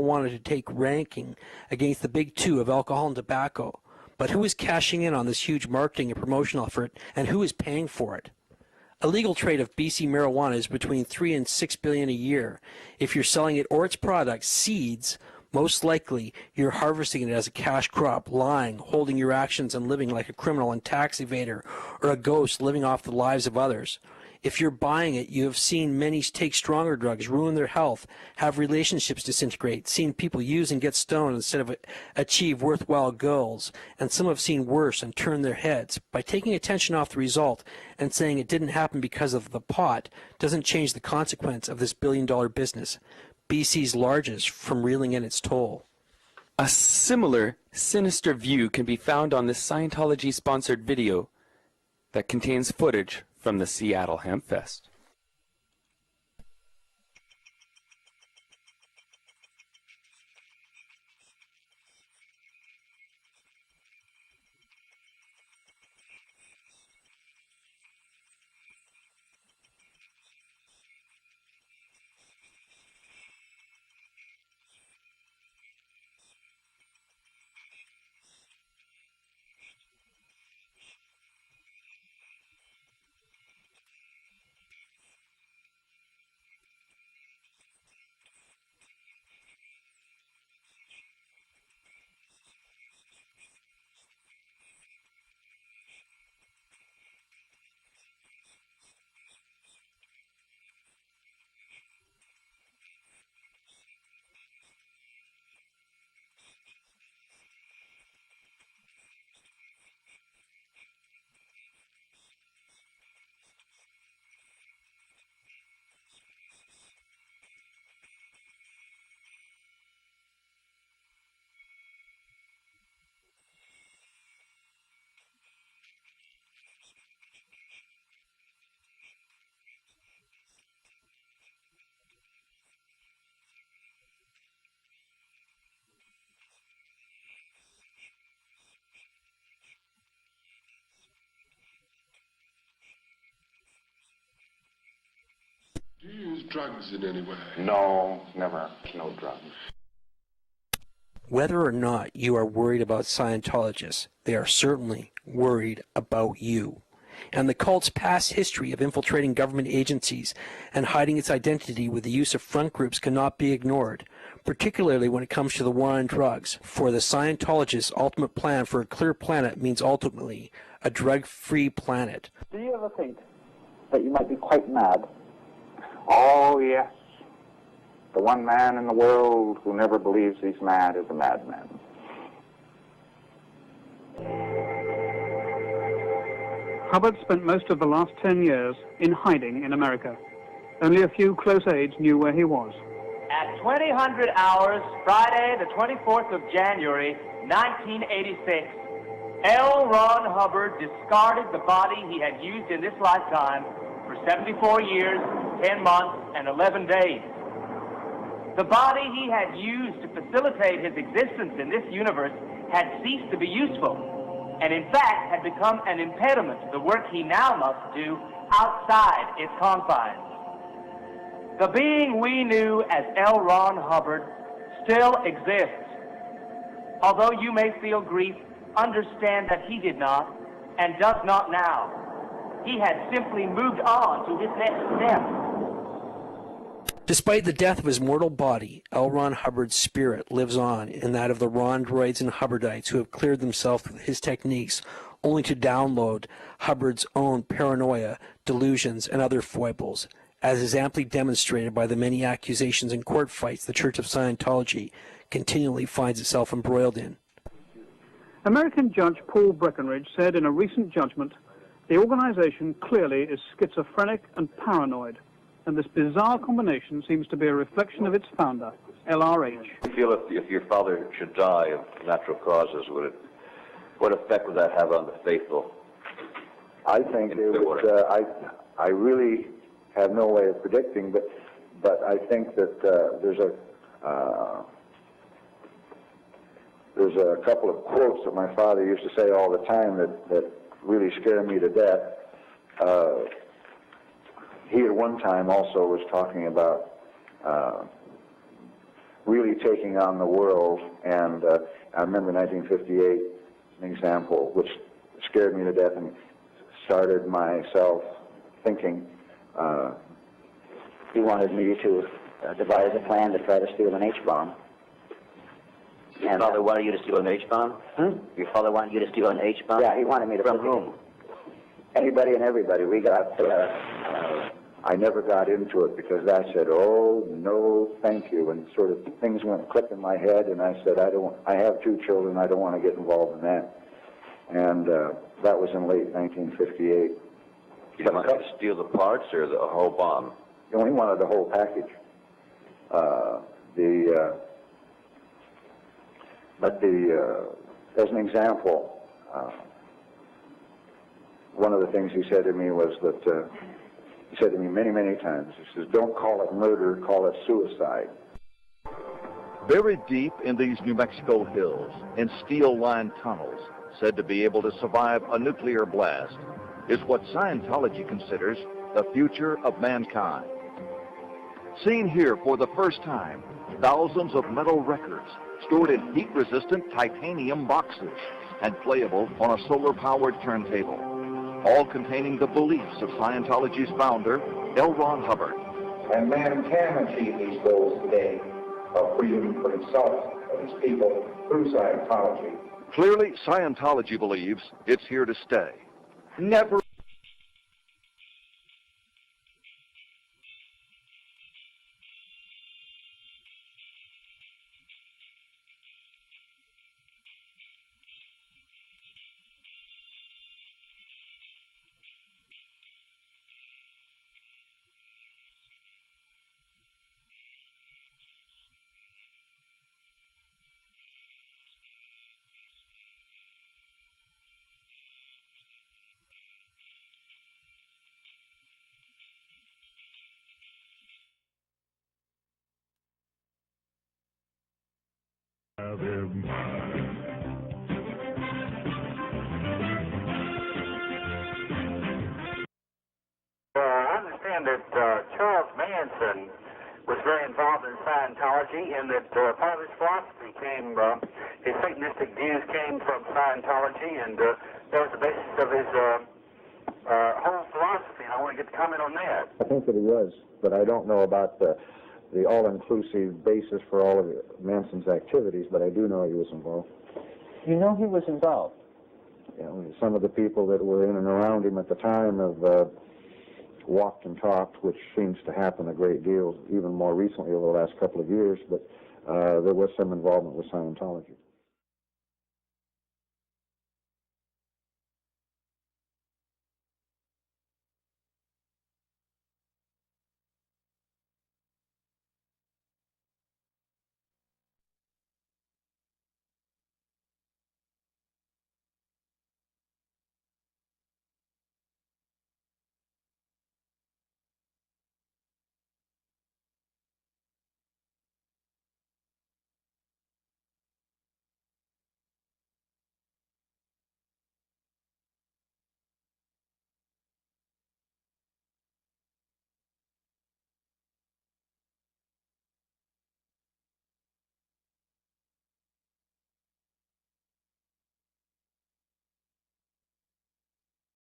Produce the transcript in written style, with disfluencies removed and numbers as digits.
wanted to take ranking against the big two of alcohol and tobacco. But who is cashing in on this huge marketing and promotional effort, and who is paying for it? A legal trade of BC marijuana is between $3 and $6 billion a year. If you're selling it or its products, seeds, most likely you're harvesting it as a cash crop, lying, holding your actions, and living like a criminal and tax evader, or a ghost living off the lives of others. If you're buying it, you have seen many take stronger drugs, ruin their health, have relationships disintegrate, seen people use and get stoned instead of achieve worthwhile goals, and some have seen worse and turn their heads. By taking attention off the result and saying it didn't happen because of the pot doesn't change the consequence of this billion-dollar business, BC's largest, from reeling in its toll. A similar, sinister view can be found on this Scientology-sponsored video that contains footage from the Seattle Hemp Fest. Do you use drugs in any way? No, never. No drugs. Whether or not you are worried about Scientologists, they are certainly worried about you. And the cult's past history of infiltrating government agencies and hiding its identity with the use of front groups cannot be ignored, particularly when it comes to the war on drugs. For the Scientologists' ultimate plan for a clear planet means ultimately a drug-free planet. Do you ever think that you might be quite mad? Oh, yes. The one man in the world who never believes he's mad is a madman. Hubbard spent most of the last 10 years in hiding in America. Only a few close aides knew where he was. At 2000 hours, Friday, the 24th of January, 1986, L Ron Hubbard discarded the body he had used in this lifetime for 74 years, 10 months, and 11 days. The body he had used to facilitate his existence in this universe had ceased to be useful, and in fact had become an impediment to the work he now must do outside its confines. The being we knew as L Ron Hubbard still exists. Although you may feel grief, understand that he did not, and does not now. He had simply moved on to his next step. Despite the death of his mortal body, L. Ron Hubbard's spirit lives on in that of the Rondroids and Hubbardites who have cleared themselves with his techniques only to download Hubbard's own paranoia, delusions, and other foibles, as is amply demonstrated by the many accusations and court fights the Church of Scientology continually finds itself embroiled in. American Judge Paul Breckenridge said in a recent judgment, the organization clearly is schizophrenic and paranoid, and this bizarre combination seems to be a reflection of its founder, LRH. I feel if your father should die of natural causes, what effect would that have on the faithful? I think it would, I really have no way of predicting, but I think that there's a couple of quotes that my father used to say all the time that really scare me to death. He at one time also was talking about really taking on the world. And I remember 1958, an example, which scared me to death and started myself thinking. He wanted me to devise a plan to try to steal an H-bomb. Your father wanted you to steal an H-bomb? Your father wanted you to steal an H-bomb? Yeah, he wanted me to. From whom? Anybody and everybody. We got. I never got into it because I said, "Oh no, thank you," and sort of things went click in my head, and I said, I have 2 children. I don't want to get involved in that." And that was in late 1958. You wanted to steal the parts or the whole bomb? You know, he wanted the whole package. As an example, one of the things he said to me was that, he said to me many, many times, he says, "Don't call it murder, call it suicide." Buried deep in these New Mexico hills, in steel-lined tunnels, said to be able to survive a nuclear blast, is what Scientology considers the future of mankind. Seen here for the first time, thousands of metal records stored in heat-resistant titanium boxes and playable on a solar-powered turntable, all containing the beliefs of Scientology's founder, L Ron Hubbard. And man can achieve these goals today of freedom for himself, for his people, through Scientology. Clearly, Scientology believes it's here to stay. Never I understand that Charles Manson was very involved in Scientology, and that part of his philosophy came, his Satanistic views came from Scientology, and that was the basis of his whole philosophy, and I want to get the comment on that. I think that he was, but I don't know about the all-inclusive basis for all of Manson's activities, but I do know he was involved. You know he was involved. You know, some of the people that were in and around him at the time have walked and talked, which seems to happen a great deal, even more recently over the last couple of years, but there was some involvement with Scientology.